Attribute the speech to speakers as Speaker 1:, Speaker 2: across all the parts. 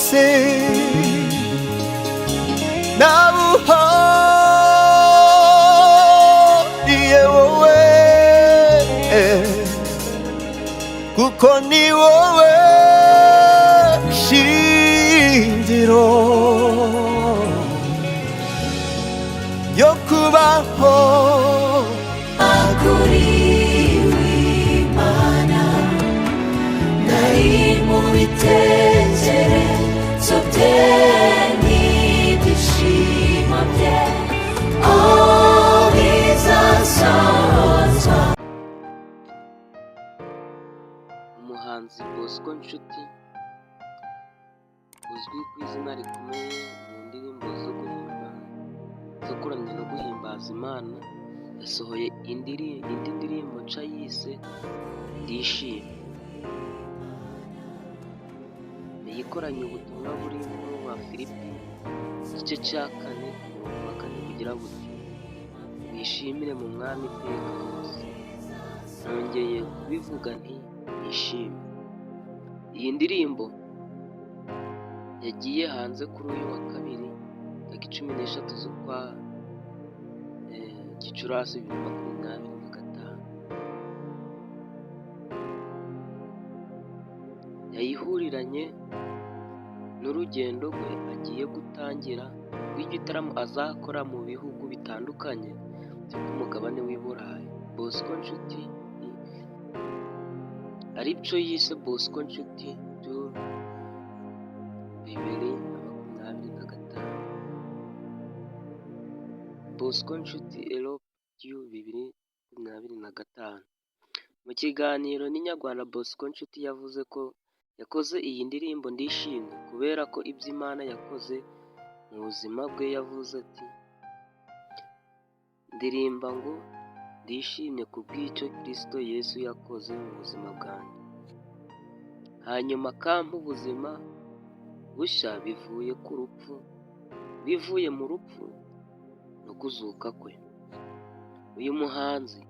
Speaker 1: bwose nabuhariye wowe, kuko ni wowe shingiro yo kubaho.
Speaker 2: Aguriwe Imana, nari mu bitekerezo bye n'ibyishimo bye, bizasohozwa.
Speaker 3: Umuhanzi Bosco Nshuti uzwi ku izina rikomeye mu ndirimbo zo kuramya no guhimbaza Imana, yasohoye indi ndirimbo nshya yise Ndishimye. Yayikoranye ubutumwa buri mu Bafilipi igice cya 4 umurongo wa 4 bugira buti: wishimire mu mwami iteka hose. Nongeye kubivuga nti nishimye. Iyi ndirimbo yagiye hanze kuri uyu wa kabiri tariki 13 z'ukwa Gicurasi 2025. Yayihuriranye n'urugendo rwe agiye gutangira rw'igitaramo azakora mu bihugu bitandukanye byo ku mugabane w'i Burayi. Bosco Nshuti aribyo yise Bosco Nshuti Tour 2025. Bosco Nshuti Europe Tour 2025. Mu kiganiro n'Inyarwanda, Bosco Nshuti yavuze ko yakoze iyi ndirimbo Ndishimye kubera ko ibyo Imana yakoze mu buzima bwe. Yavuze ati: ndirimba ngo ndishimye ku bw'icyo Kristo Yesu yakoze mu buzima bwanjye, hanyuma akampa ubuzima bushya bivuye mu rupfu no kuzuka kwe. Uyu muhanzi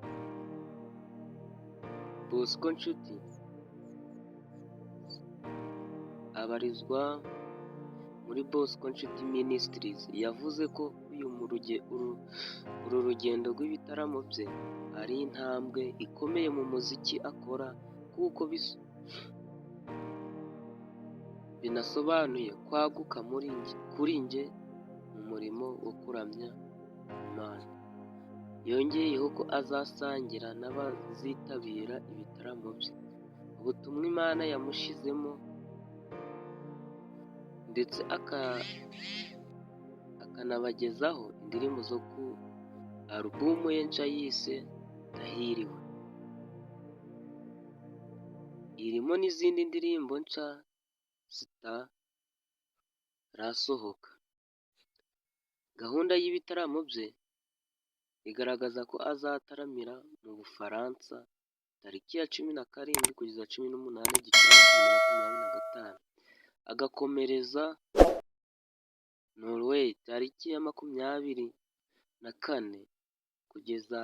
Speaker 3: Bosco Nshuti abarizwa muri Bosco Nshuti Ministries. Yavuze ko uru rugendo rw'ibitaramo bye ari intambwe ikomeye mu muziki akora, kuko binasobanuye kwaguka kuri njye mu murimo wo kuramya Imana. Yongeyeho ko azasangira n'abazitabira ibitaramo bye ubutumwa Imana yamushizemo, ndetse akanabagezaho indirimbo zo ku alubumu ye nshya yise Ndahiriwe. Irimo n'izindi ndirimbo nshya zitarasohoka. Gahunda y'ibitaramo bye igaragaza ko azataramira mu Bufaransa tariki ya 17 kugeza 18 Gicurasi 2025, agakomereza Norway tariki ya 24 kugeza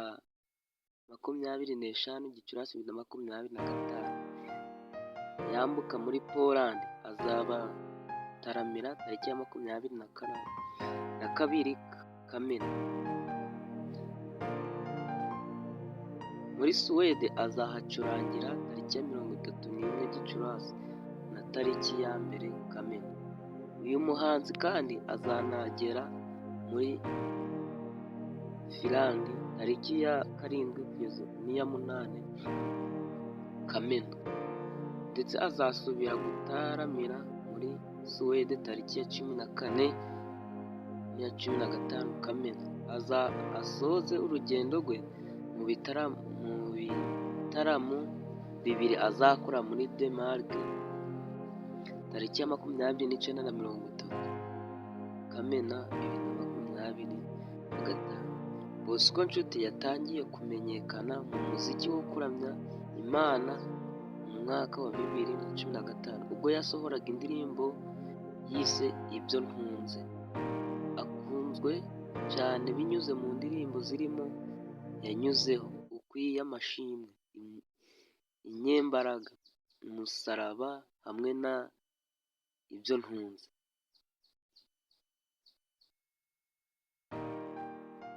Speaker 3: 25 Gicurasi 2025, yambuka muri Poland azabataramira tariki ya 22 Kamena. Muri Suwede azahacurangira tariki ya 31 Gicurasi na tariki ya 1 Kamena. Uyu muhanzi kandi azanagera muri Finland tariki ya 7 kugeza 8 Kamena, ndetse azasubira gutaramira muri Suwede tariki ya 14 n'iya 15 Kamena. Asoze urugendo rwe mu bitaramo bibiri azakora muri Denmark tariki ya 29 na 30 Kamena 2025. Bosco Nshuti yatangiye kumenyekana mu muziki wo kuramya Imana mu mwaka wa 2015 ubwo yasohoraga indirimbo yise Ibyo Ntunze. Akunzwe cyane binyuze mu ndirimbo zirimo Yanyuzeho, Ukwiye Amashimwe, Inyembaraga, Umusaraba hamwe na ibyo ntunze.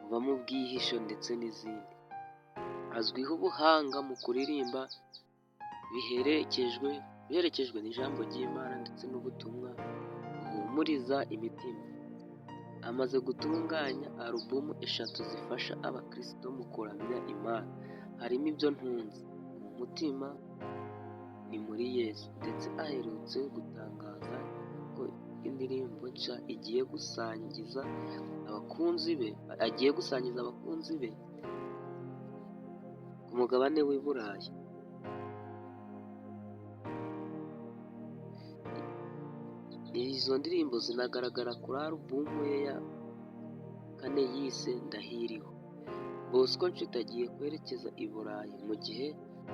Speaker 3: Uva mu bwihisho ndetse n'izindi. Azwiho ubuhanga mu kuririmba biherekejwe n'ijambo ry'Imana ndetse n'ubutumwa buhumuriza imitima. Amaze gutunganya alubumu 3 zifasha abakristo mu kuramya Imana, harimo ibyo ntunze, mu mutima ni muri Yesu, ndetse aherutse gutangaza ko indirimbo nshya agiye gusangiza abakunzi be ku mugabane w'i Burayi. Izo ndirimbo zinagaragara kuri alubumu ye ya 4 yise Ndahiriwe. Bosco Nshuti agiye kwerekeza i Burayi, mu gihe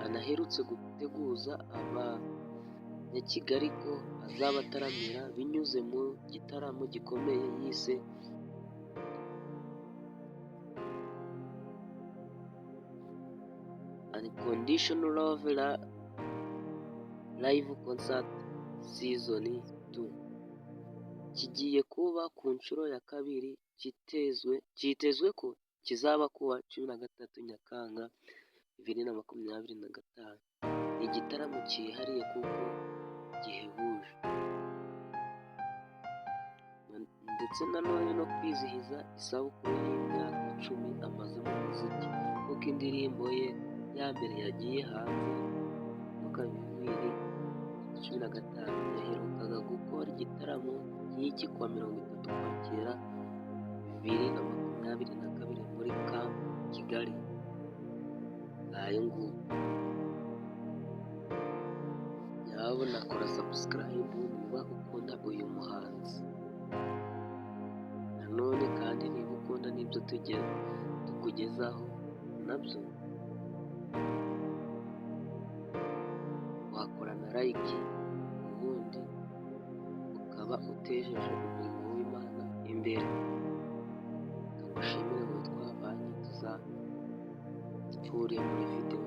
Speaker 3: anaherutse guteguza abanyakigali ko azabataramira binyuze mu gitaramo gikomeye yise Unconditional Love Live Concert Season 2. Kigiye kuba ku nshuro ya kabiri. Cyitezwe ko kizaba kuwa 13 Nyakanga 2025. Ni igitaramo cyihariye kuko gihebuje, ndetse nanone no kwizihiza isabukuru y'imyaka 10 amaze mu muziki, kuko indirimbo ye ya mbere yagiye hanze mu 2015. Yaherukaga gukora igitaramo nk'iki kuwa 30 Ukwakira 2022 muri Camp Kigali. Ngayo ngubu. Nyabona kora subscribe niba ukunda uyu muhanzi. Nanone kandi niba ukunda n'ibyo tukugezaho nabyo, wakora na like, ubundi ukaba utejeje umurimo w'Imana imbere. Ndagushimira ngo twabanye, tuzahure muri video